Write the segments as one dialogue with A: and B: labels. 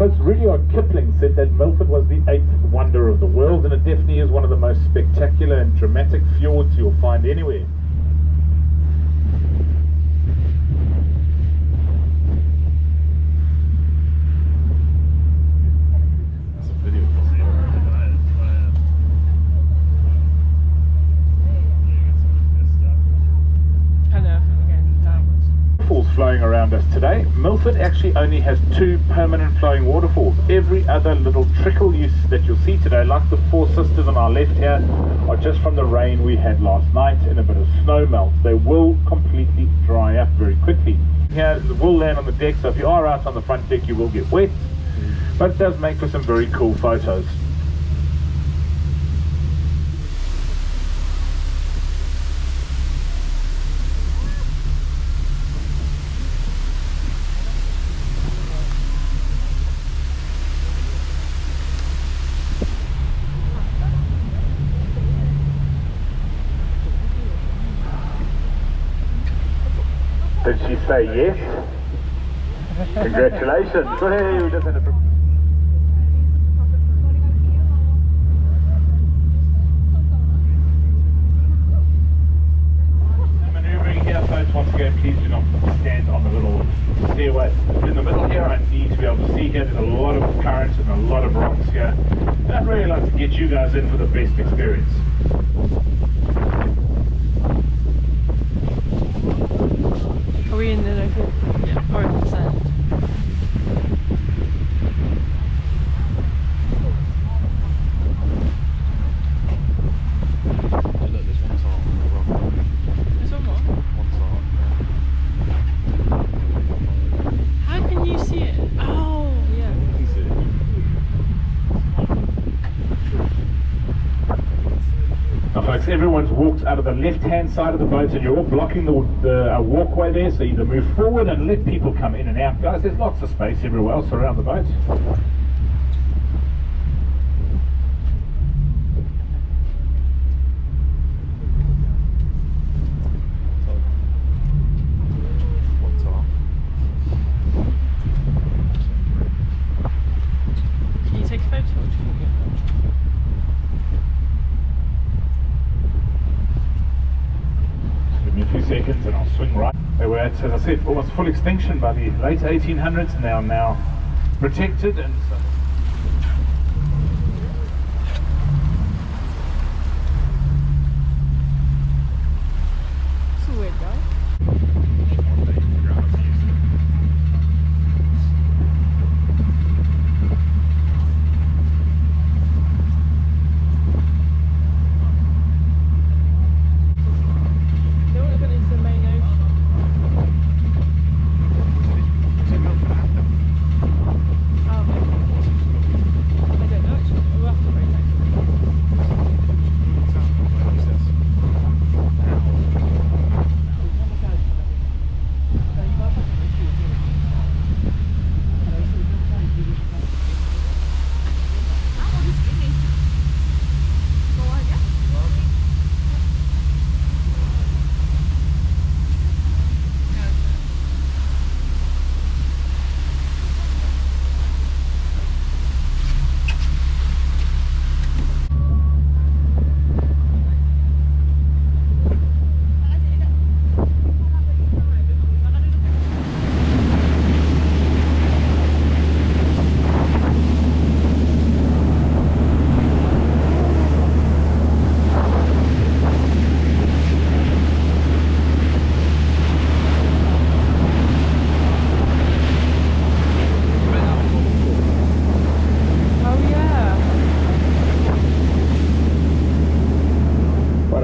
A: Folks, Rudyard Kipling said that Milford was the 8th wonder of the world, and it definitely is one of the most spectacular and dramatic fjords you'll find anywhere. Flowing around us today. Milford actually only has 2 permanent flowing waterfalls. Every other little trickle that you'll see today, like the 4 sisters on our left here, are just from the rain we had last night and a bit of snow melt. They will completely dry up very quickly. Here it will land on the deck, so if you are out on the front deck you will get wet, but it does make for some very cool photos. Did she say yes? Congratulations! Hey, we just had a... Maneuvering here, folks. Once again, please do not stand on the little stairway in the middle here. I need to be able to see here. There's a lot of currents and a lot of rocks here. And I'd really like to get you guys in for the best experience.
B: Are we in the local? Yeah, or in the sand?
C: Hey, look, there's one tart on the rock.
B: There's one more?
C: One tart, yeah.
B: How can you see it? Oh, yeah.
C: You can see it.
A: Now folks, everyone's walked out of the left-hand side of the boat and you're all blocking the walkway there, so either move forward and let people come in and out. Guys, there's lots of space everywhere else around the boat.
C: One tart.
B: Can you take a photo?
A: Give me a few seconds and I'll swing right. They were at, as I said, almost full extinction by the late 1800s, now protected, and so
B: It's a weird guy.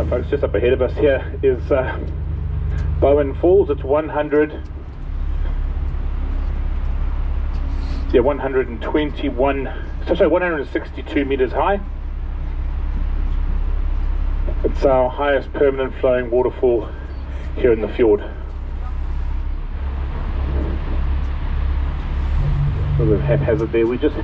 A: folks, just up ahead of us here is Bowen Falls. It's 162 meters high. It's our highest permanent flowing waterfall here in the fjord. A little haphazard there. We just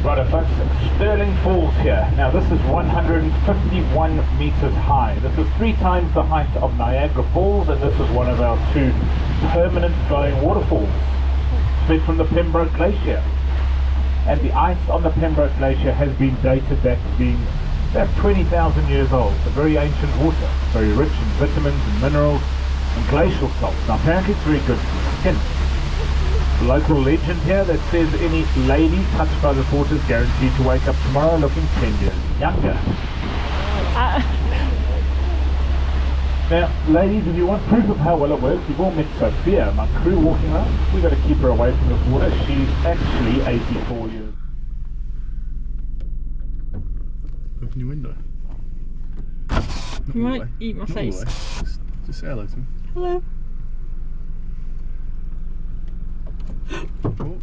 A: Right, folks, Sterling Falls here. Now this is 151 meters high. This is 3 times the height of Niagara Falls, and this is one of our 2 permanent flowing waterfalls, fed from the Pembroke Glacier. And the ice on the Pembroke Glacier has been dated back to being about 20,000 years old. It's a very ancient water, very rich in vitamins and minerals and glacial salts. Now apparently it's very good for the skin. The local legend here that says any lady touched by this water is guaranteed to wake up tomorrow looking 10 years younger. Now, ladies, if you want proof of how well it works, you've all met Sophia, my crew walking around. We've got to keep her away from this water. She's actually 84 years.
C: Open your window.
B: You might eat my face.
C: Just say hello to me.
B: Hello.
C: Oh.